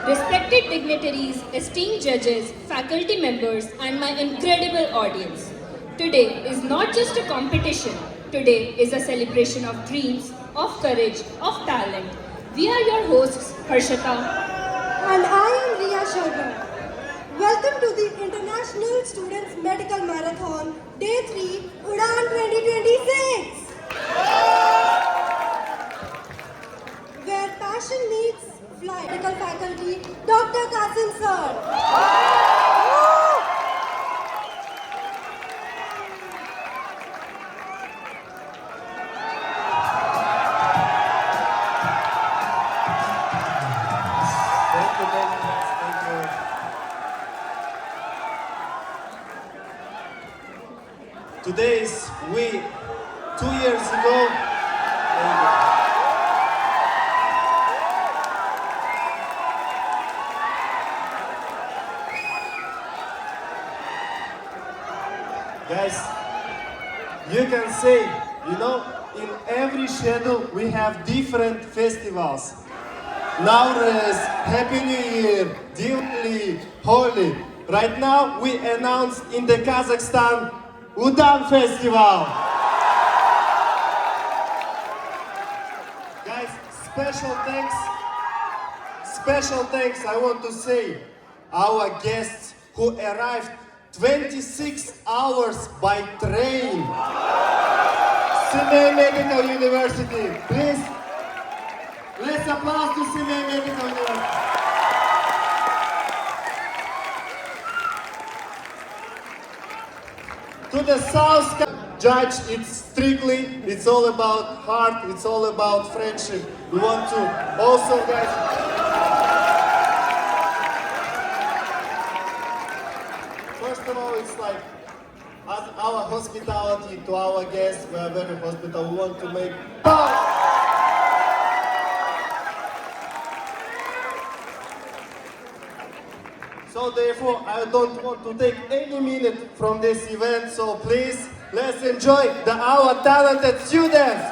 Respected dignitaries, esteemed judges, faculty members, and my incredible audience. Today is not just a competition. Today is a celebration of dreams, of courage, of talent. We are your hosts, Harshita. And I am Riya Sharma. Welcome to the International Students Medical Marathon, Day 3, Udan 2026. Where passion meets flight. Medical faculty, Dr. Kasim sir. Thank you very much. Thank you. Today is we 2 years ago. Thank you. Guys, you can say, in every schedule we have different festivals. Nowruz, Happy New Year, Diwali, Holi. Right now we announced in the Kazakhstan Udan Festival. Guys, special thanks I want to say our guests who arrived 26 hours by train. Semey Medical University, please. Let's applause to Semey Medical University. To the south, judge, it's all about heart, it's all about friendship. We want to also, guys, first of all, it's like, as our hospitality to our guests, we are very hospitable. We want to make So therefore, I don't want to take any minute from this event, so please, let's enjoy our talented students.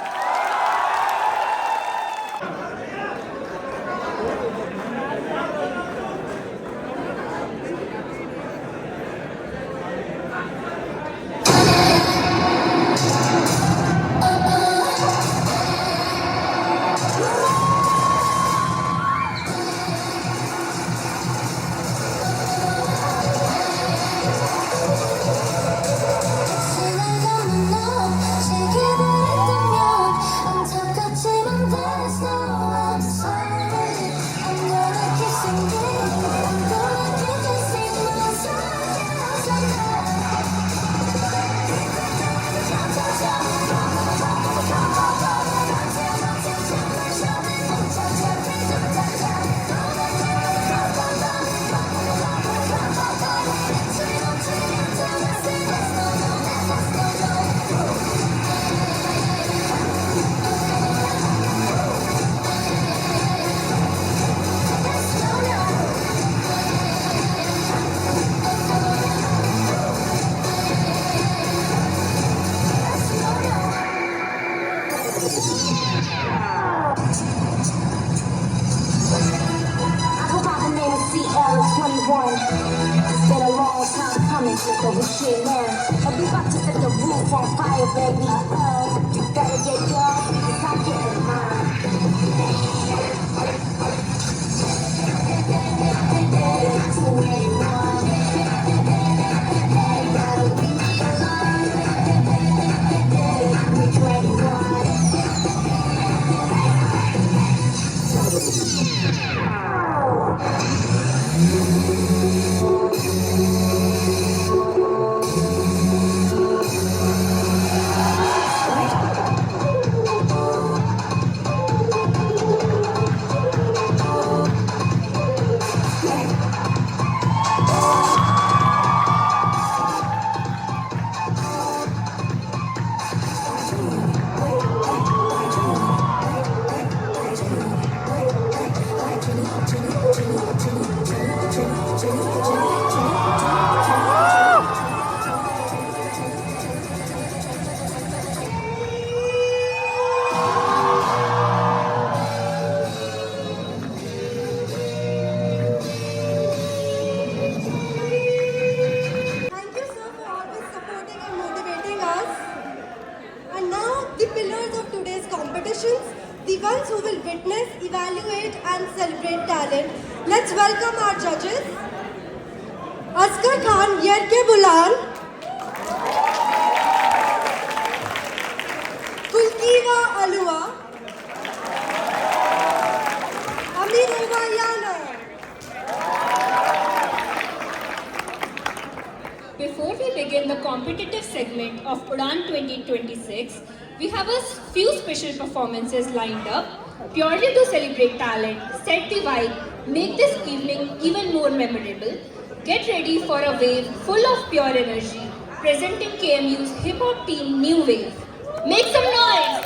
It's been a long time coming, so we shit now. And we about to set the roof on fire, baby. You better get yours, cause I'm getting mine. professionals who will witness, evaluate and celebrate talent. Let's welcome our judges. Askar Khan Yerke Bulan, Kulkiva Alua, Amirova Yana. Before we begin the competitive segment of Udan 2026, we have a few special performances lined up purely to celebrate talent, set the vibe, make this evening even more memorable. Get ready for a wave full of pure energy, presenting KMU's hip hop team New Wave. Make some noise!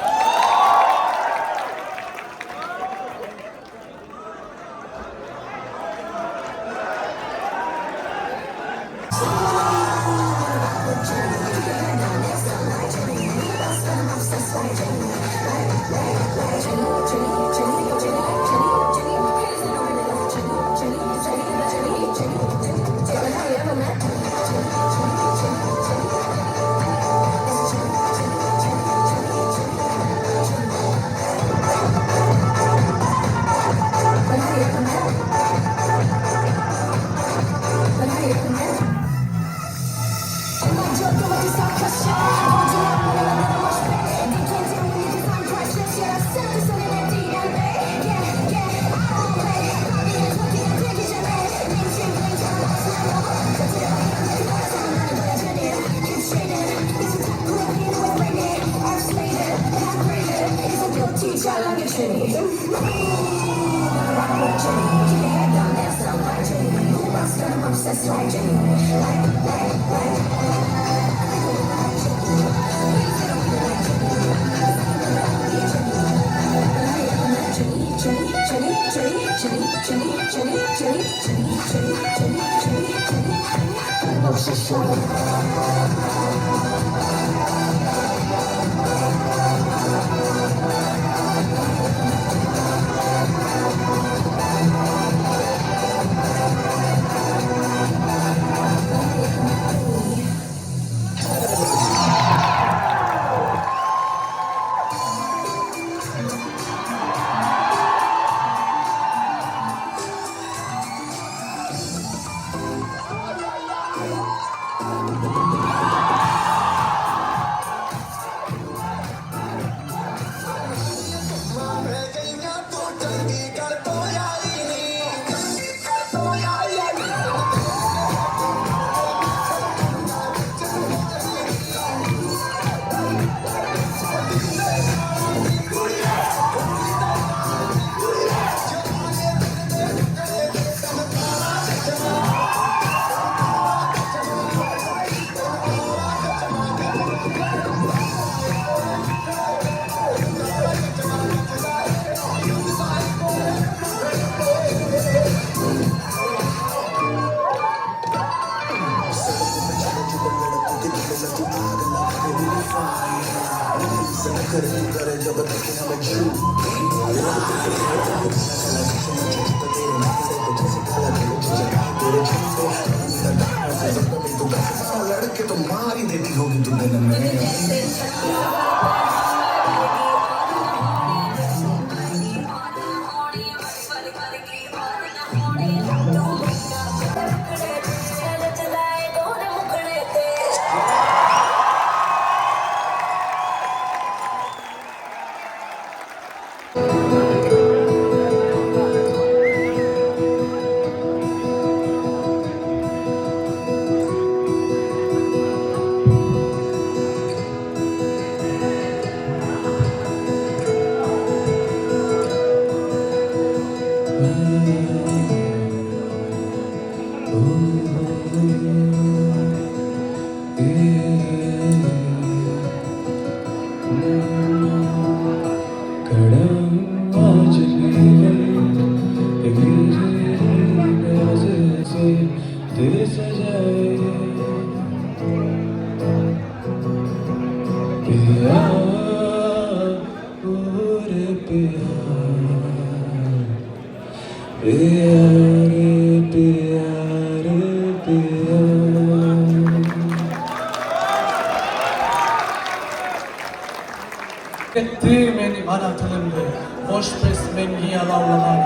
Dream and Mana Talamde, hoş pesmen giyalavlagan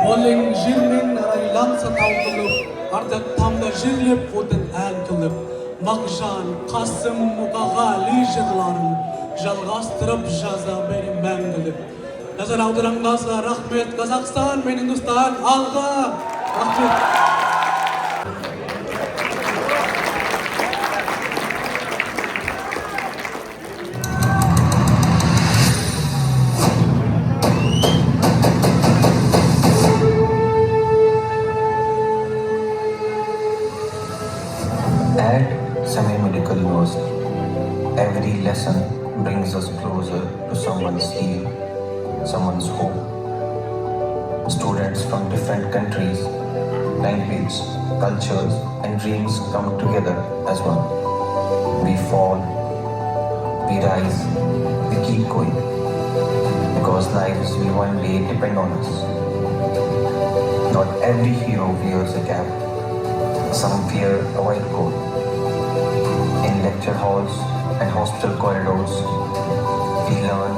Oling jirmin araylansa tavkılıp Ardak tamda jirlip odun ankılıp Makjan, Kasım, Mukagali jırlarını Jalgastırıp jaza benim mengilip Nazar avdıranlarsa rahmet Kazakistan, men Hindistan, alga Rahmet At Samay Medical University, every lesson brings us closer to someone's heal, someone's hope. Students from different countries, language, cultures, and dreams come together as one. We fall, we rise, we keep going, because lives will one day depend on us. Not every hero wears a cap. Some wear a white coat. In lecture halls and hospital corridors, we learn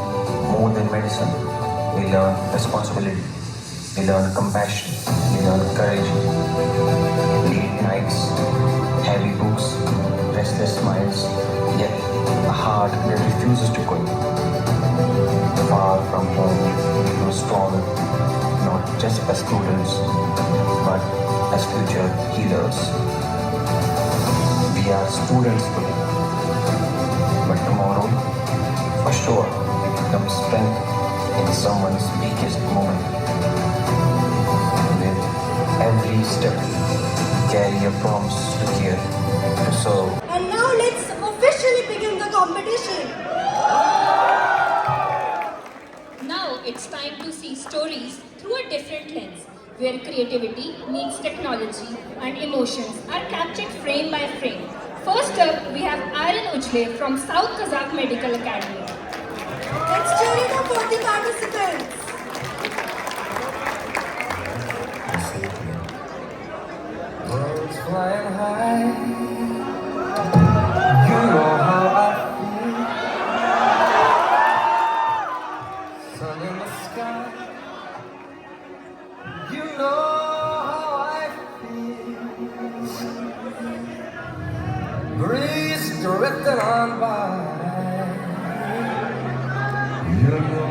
more than medicine. We learn responsibility. We learn compassion. We learn courage. Late nights, heavy books, restless minds, yet a heart that refuses to quit. Far from home, we grow stronger, not just as students, but as future healers. We are students today, but tomorrow, for sure, we become strength in someone's weakest moment. With every step, carry a promise to care, to serve. And now let's officially begin the competition. Now it's time to see stories through a different lens, where creativity meets technology and emotions are captured frame by frame. First up, we have Aaron Ujle from South Kazakh Medical Academy. Let's cheer it up for the participants. Birds flying high, you know how I feel. Sun in the sky, you know how I feel. Breeze drifting on by, you know.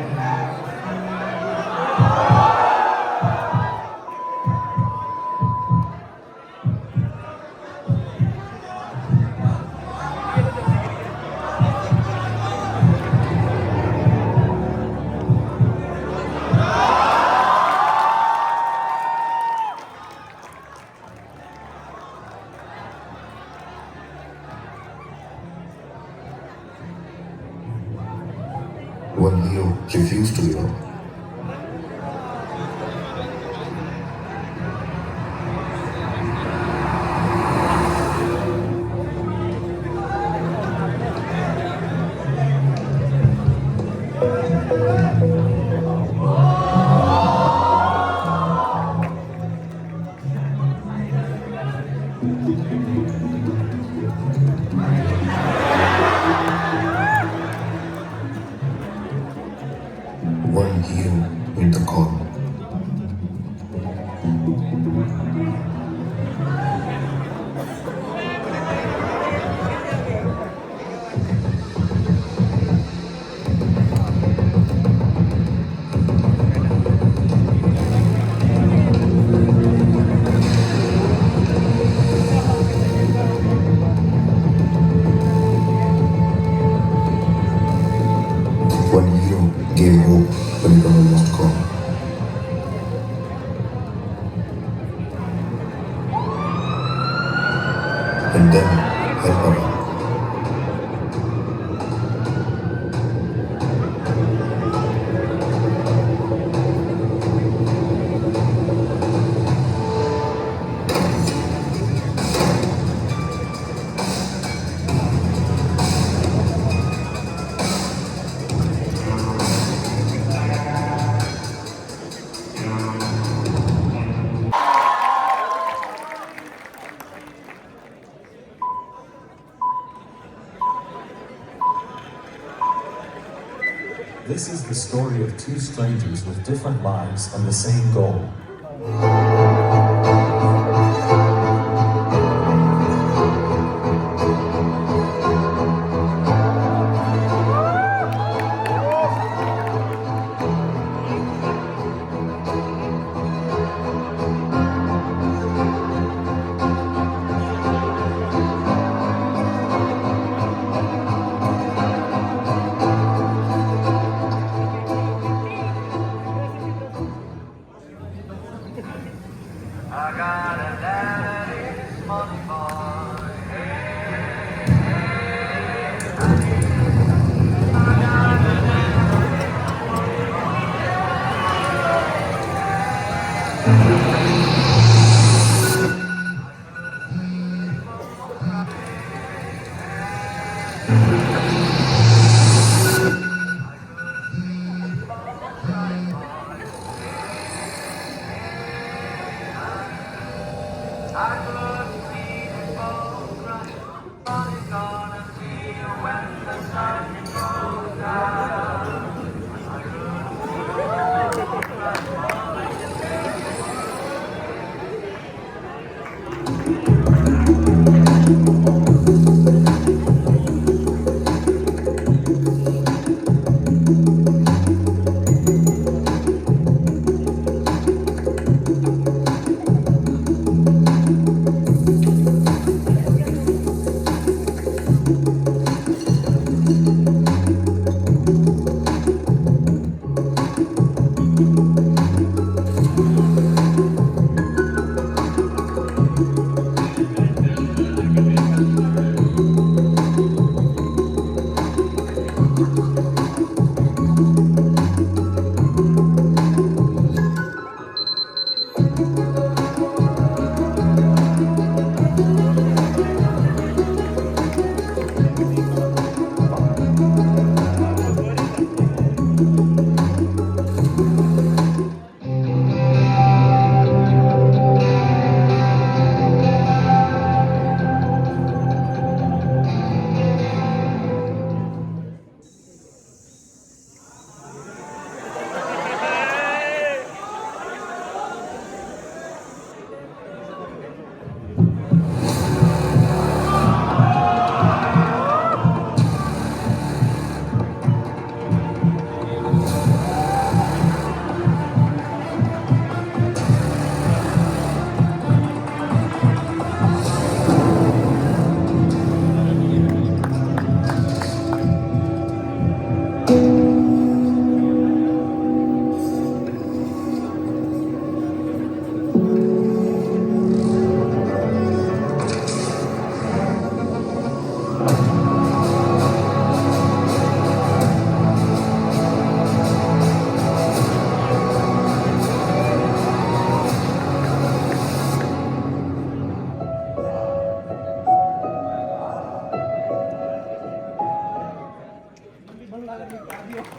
When Leo refused to give up. One hero in the call. One hero gave hope when it was lost call. And then help her up. This is the story of two strangers with different lives and the same goal.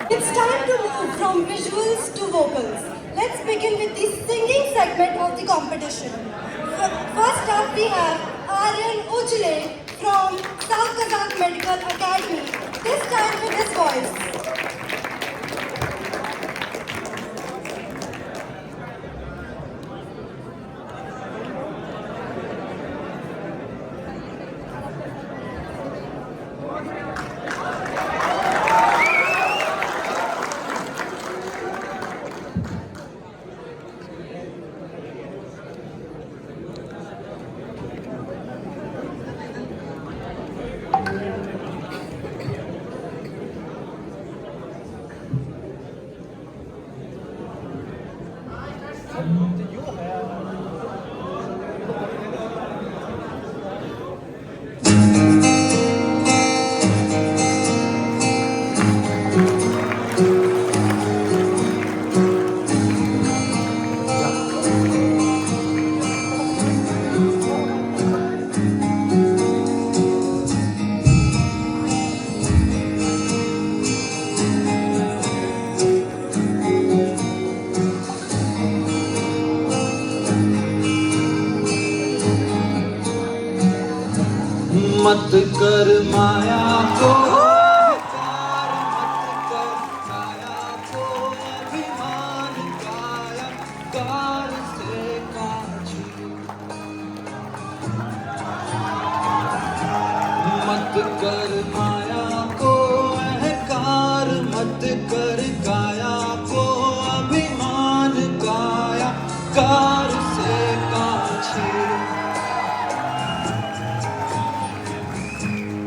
It's time to move from visuals to vocals. Let's begin with the singing segment of the competition. First up, we have Aryan Ujle from South Kazakh Medical Academy. This time with his voice. मत कर माया को विचार मत कर छाया कर माया को अहंकार मत कर, काया को अभिमान, काया कार से काछे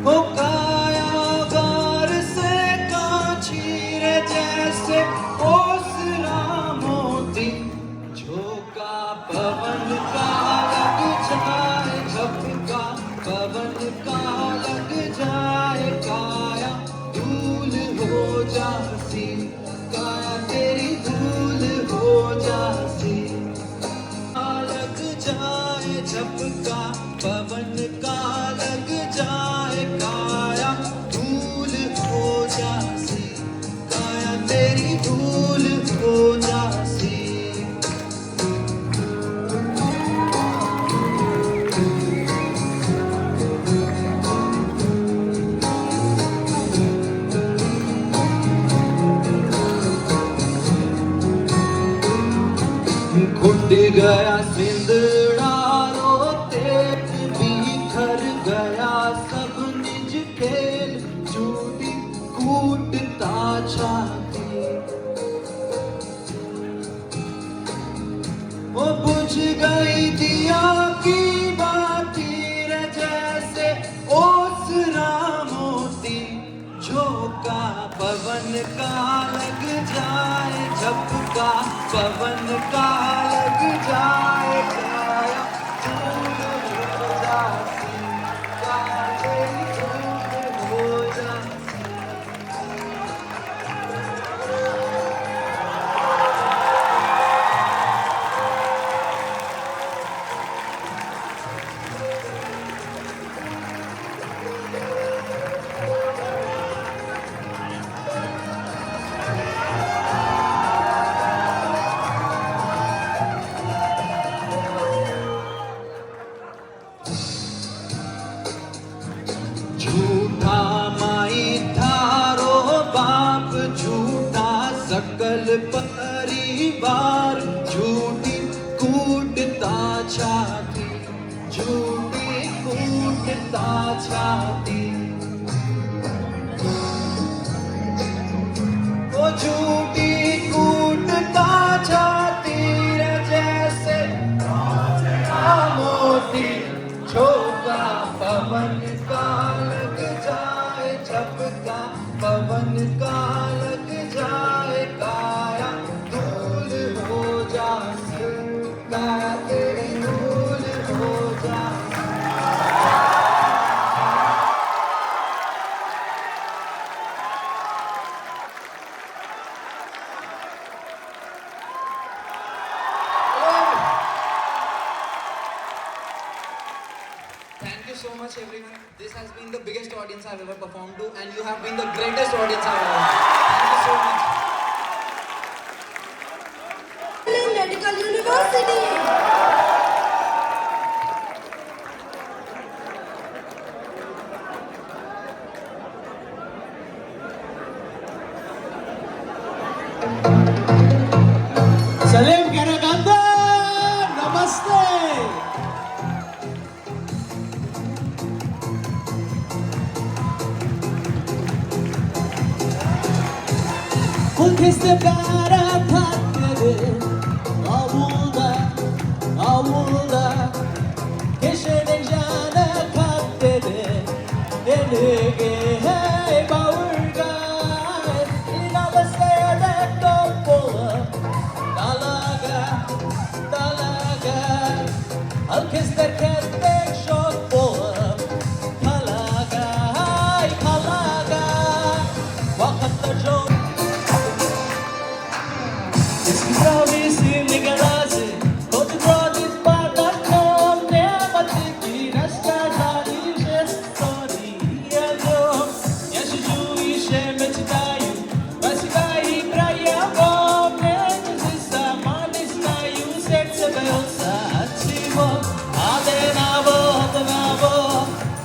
हो, काया गार से काछी रे जैसे ओसरा मोती, झोंका पवन का लग जाए, झपका पवन का लग जाए, काया धूल हो जासी, काया तेरी धूल हो जासी, लग जाए झपका पवन का लग जाए, काया धूल हो जासी, काया तेरी धूल हो जासी। घुट गया सिंदड़ा रोते बिखर गया सब निज खेल, झूठी कूटता छाती, वो बुझ गई दिया की बाती रे जैसे ओसरा मोती, झोंका पवन का लग जाए, झपका पवन का लग जाए, काया धूल हो जासी, काया तेरी धूल हो जासी। झूठा माई थारो बाप, झूठा सकल परिवार, झूठी कूटता छाती, झूठी कूटता छाती, वो झूठी कूटता छाती रे जैसे मोती, झोंका पवन का लग जाए, झपका पवन का लग जाए, काया धूल हो जासी, काया तेरी धूल हो जासी। Thank you so much, everyone. This has been the biggest audience I've ever performed to, and you have been the greatest audience I've ever had. Thank you so much. Medical University. Salim Karaganda, नमस्ते। Kul kiste kara tatlı, avulda, avulda, keşede jana kattede, enege hey baurga, inalastayada topola, dalaga, dalaga, alkiste kestek şok bola, kalaga, hay kalaga, vakatlar çok. Promise me garage, go to this part of home, never think it has got a story. Yeah, no, yes, you wish I met you. But I cry about it. This is a man, this guy, you said, Sebelsa, Sivo, Adenavo, Adenavo,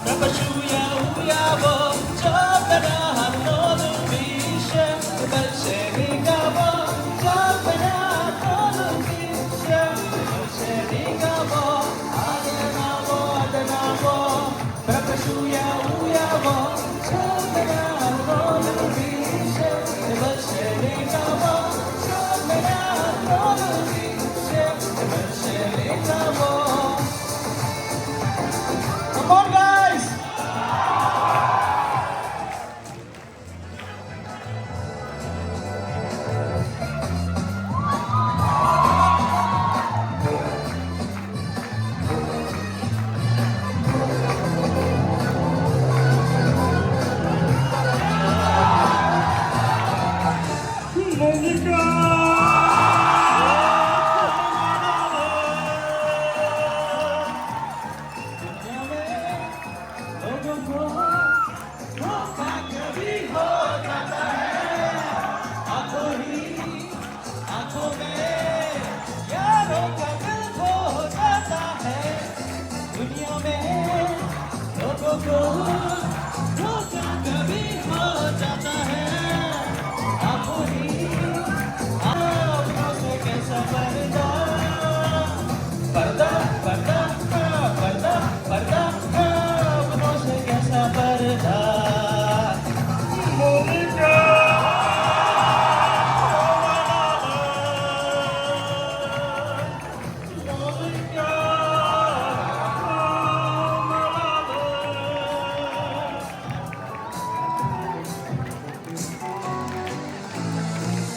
Rapashuya, Uyavo, Chopana, Hanodu, Bisha, Belshevigavo, Chopana. Adenavo, Adenavo, Rapashuya, Uyavo. Come on, guys!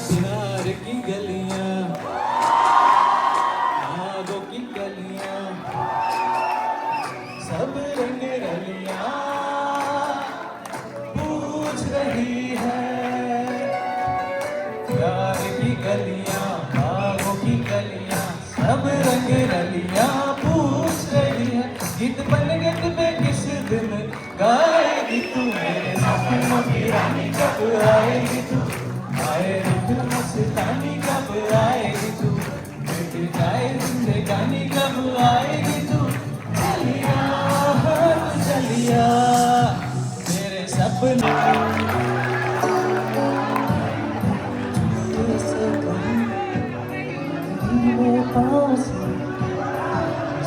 प्यार की गलियां, आगों की गलियां, सब रंग रलियां पूछ रही है। प्यार की गलियां, आगों की गलियां, सब रंग रलियां पूछ रही है। गीत बनगत पे किस दिन गाएगी तू, मेरे सपनों की रानी कब आएगी तू, आए रुख मस्तानी कब आएगी तू, मिट जाए जिंदगानी कब आएगी तू। चलिया तू चलिया मेरे सपने पास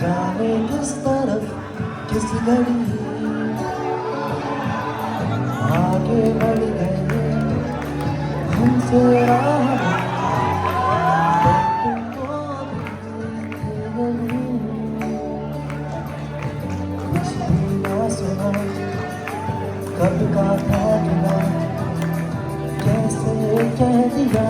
जाने किस तरफ किस घड़ी आगे बढ़ गए हमसे राह तुमको कुछ भी ना सुना कब का था गिला कैसे कह दिया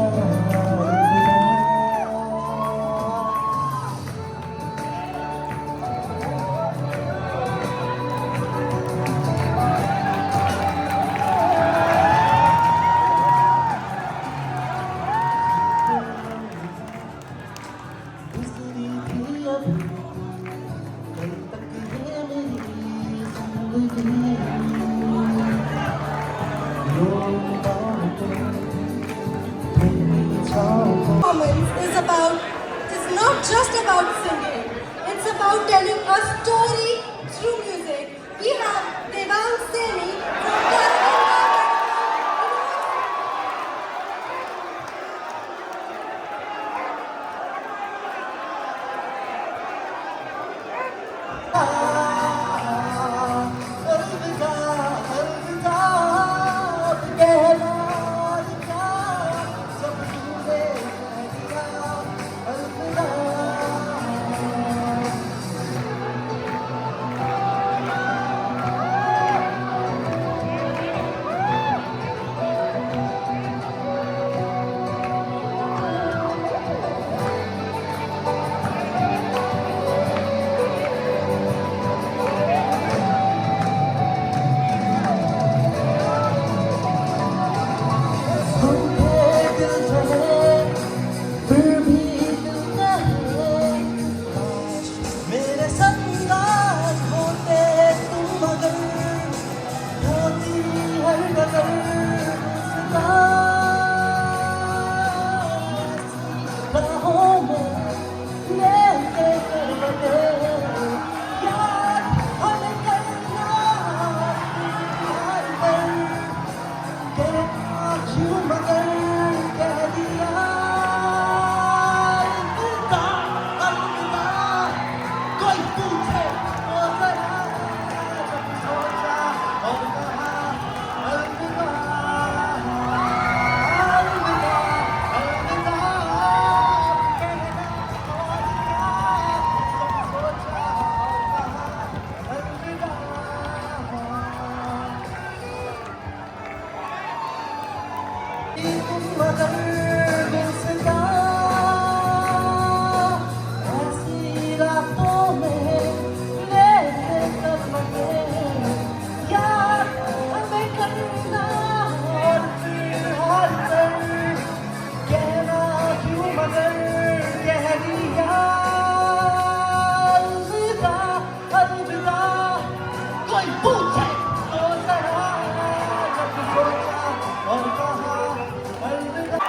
is not just about singing. It's about telling a story through music. We have Devang Seni from मगर गुलसिता ऐसी रातों में लेते कदम यार हमें करना और फिर हाल कर कहना क्यों मगर कह दिया अलविदा अलविदा कोई पूछे तो जरा जब सोचा और कहा अलविदा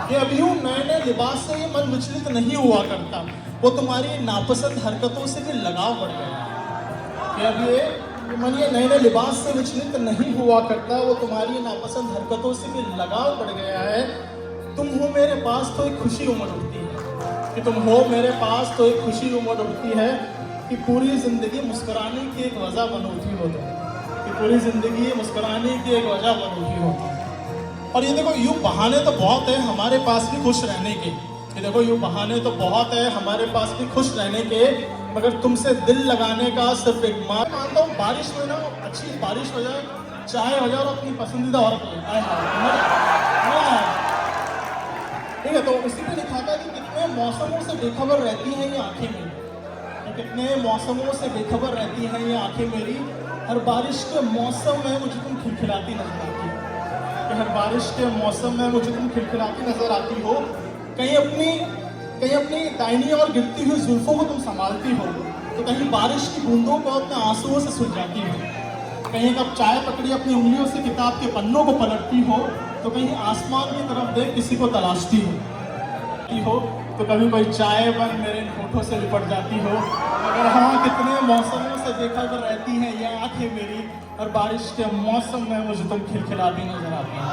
कि अभी यूं नए नए लिबास से ये मन विचलित नहीं हुआ करता, वो तुम्हारी नापसंद हरकतों से भी लगाव बढ़ गया। कि अब ये मन ये नए नए लिबास से विचलित नहीं हुआ करता, वो तुम्हारी नापसंद हरकतों से भी लगाव बढ़ गया है। तुम हो मेरे पास तो एक खुशी उमड़ उठती है, कि तुम हो मेरे पास तो एक खुशी उमड़ उठती है, कि पूरी ज़िंदगी मुस्कुराने की एक वजह बन उठी हो तुम, कि पूरी ज़िंदगी मुस्कुराने की एक वजह बन उठी हो तुम। और ये देखो यूँ बहाने तो बहुत है हमारे पास भी खुश रहने के, ये देखो यूँ बहाने तो बहुत है हमारे पास भी खुश रहने के, मगर तुमसे दिल लगाने का सिर्फ एक मानता हूँ, बारिश में ना अच्छी बारिश हो जाए, चाय हो जाए और अपनी पसंदीदा औरत हो जाए। ठीक है, तो उसी पे लिखा था कि कितने मौसमों से बेखबर रहती हैं ये आंखें मेरी, तो कितने मौसमों से बेखबर रहती हैं ये आंखें मेरी, हर बारिश के मौसम में मुझे तुम खिलखिलाती नजर आती हो, कि हर बारिश के मौसम में मुझे तुम खिलखिलाती नजर आती हो। कहीं अपनी दाहिनी और गिरती हुई जुल्फों को तुम संभालती हो, तो कहीं बारिश की बूंदों को अपने आंसुओं से सुलझाती हो, कहीं कब चाय पकड़ी अपनी उंगलियों से किताब के पन्नों को पलटती हो, तो कहीं आसमान की तरफ देख किसी को तलाशती हो, तो कभी कोई चाय बन मेरे इन होठों से लिपट जाती हो। अगर हाँ, कितने मौसमों से देखा कर रहती हैं ये आंखें मेरी, और बारिश के मौसम में मुझे तुम खिलखिलाती नजर आती हैं।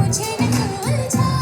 मुझे न तू उलझा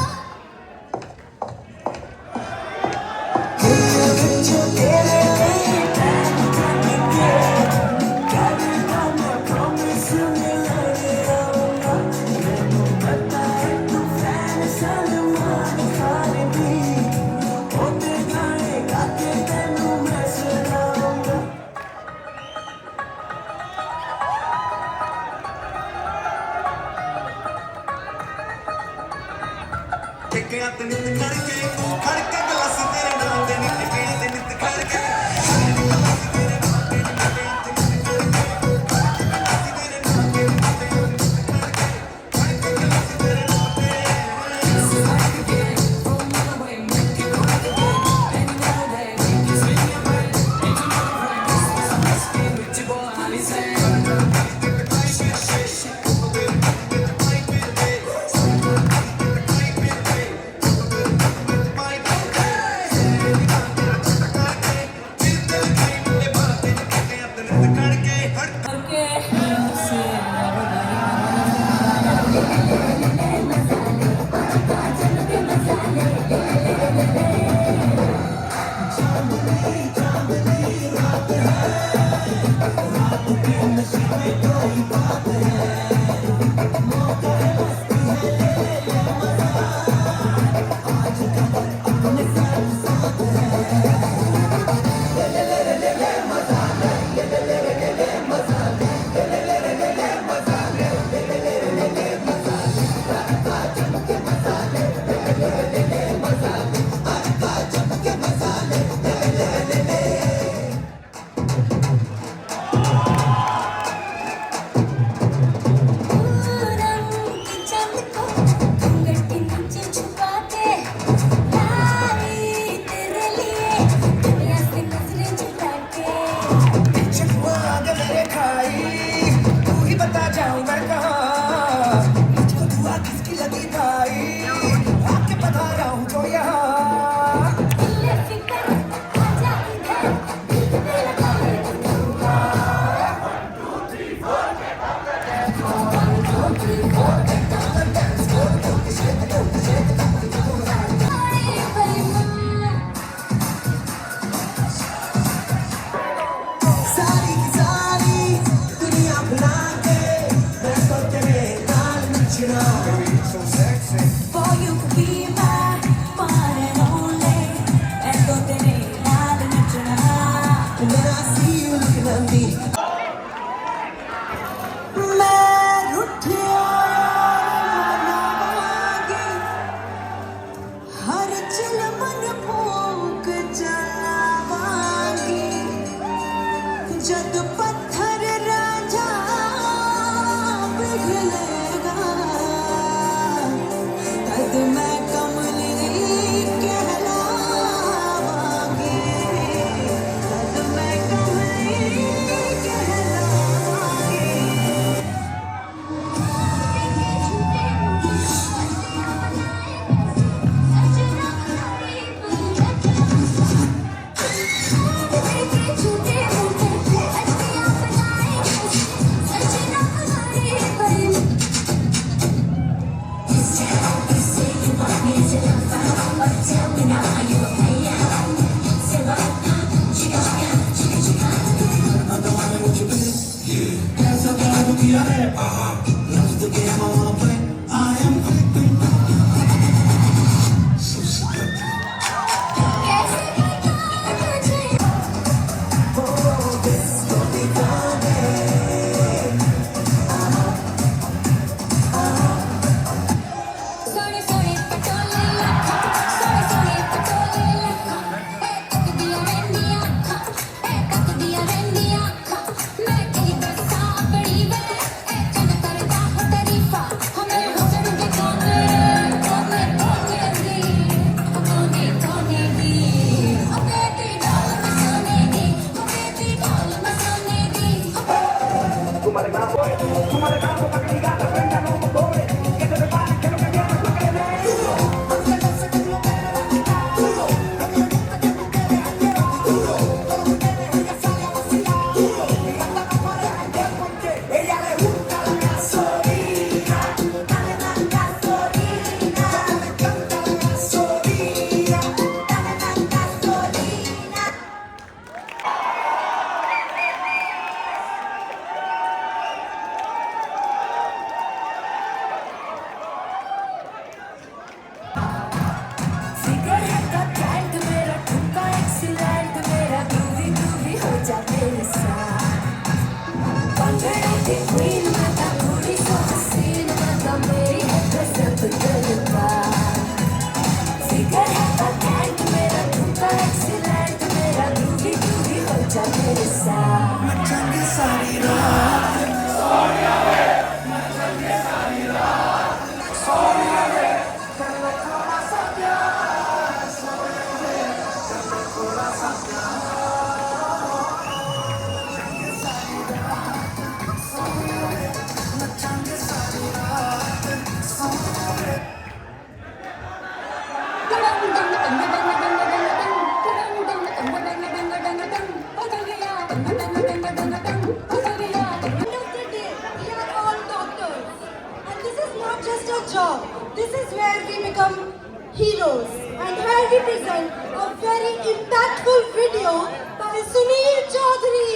This is where we become heroes, and here we present a very impactful video by Sunil Chaudhary.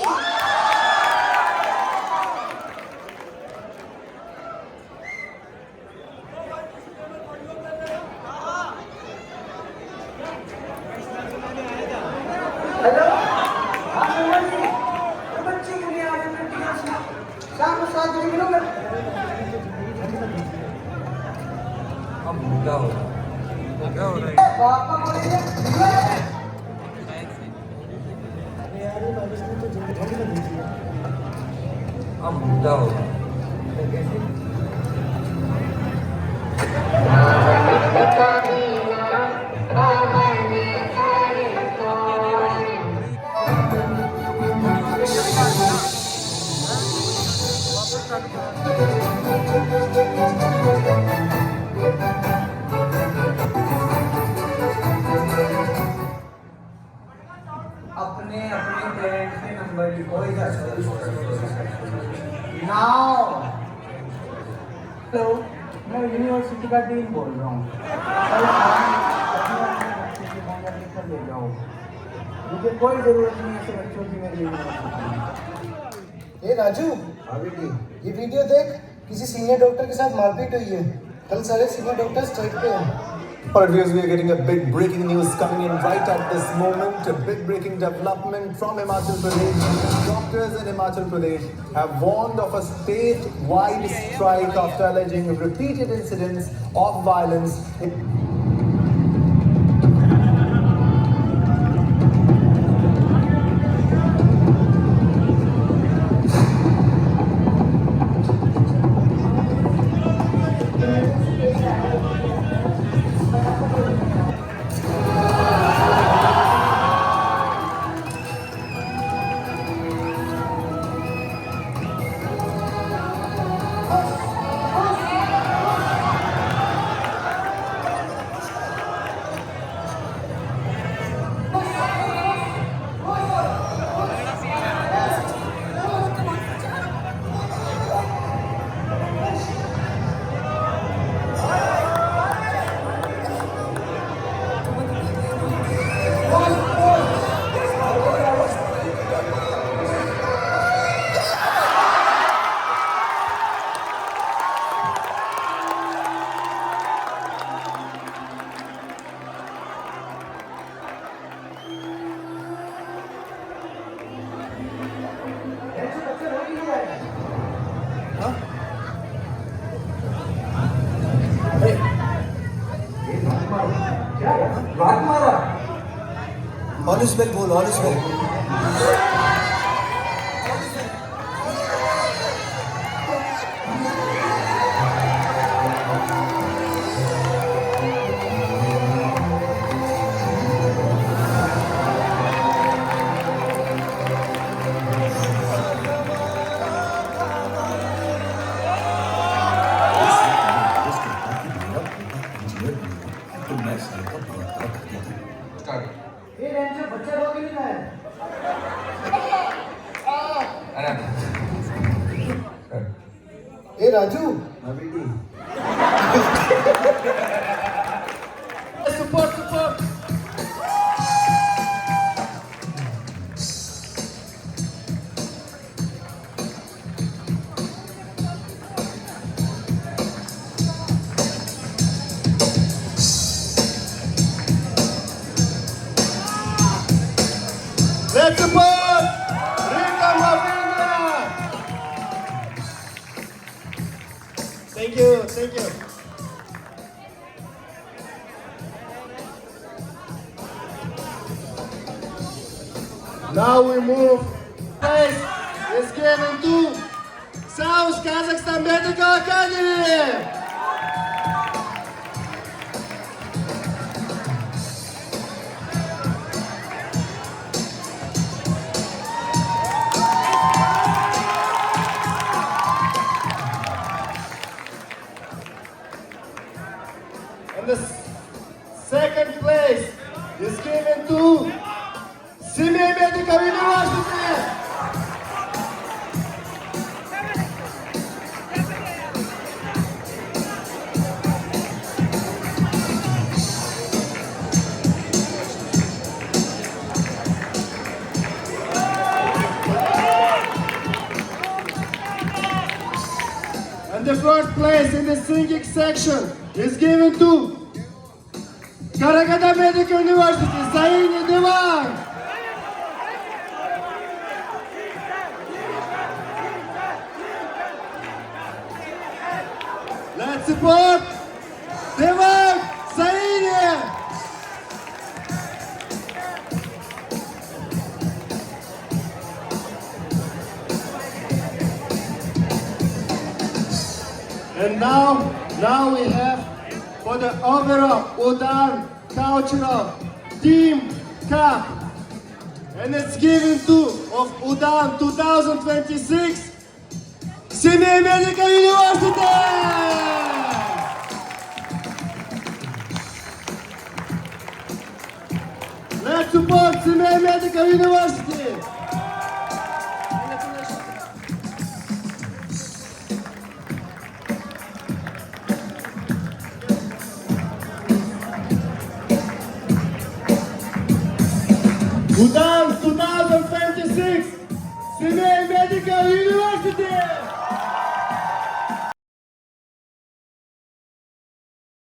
अपने पेरेंट्स के नंबर लिखो इधर। नाउ हेलो, मैं यूनिवर्सिटी का डीन बोल रहा हूँ। ले जाओ, मुझे कोई जरूरत नहीं है ऐसे बच्चों की मेरी यूनिवर्सिटी। ए राजू, ये वीडियो देख, किसी सीनियर डॉक्टर के साथ मारपीट हुई है। कल सारे सीनियर डॉक्टर स्ट्राइक पे हैं। Alright viewers, we are getting a big breaking news coming in right at this moment. A big breaking development from Himachal Pradesh. Doctors in Himachal Pradesh have warned of a state-wide strike after alleging repeated incidents of violence. All is well बोल, all is well. ए Raju, Support, support. Let's support Rika Mavinda. Thank you, thank you. Now we move. Place is given to South Kazakhstan Medical Academy. And the second place is given to Semey Medical University. And the first place in the singing section is given to Karaganda Medical University, Zaini Divan. Let's support Divan Zaini. And now we have for the overall Udan Cultural Team Cup. And it's given to of Udan 2026 Semey Medical University. Let's support Semey Medical University. 2026 Semey Medical University.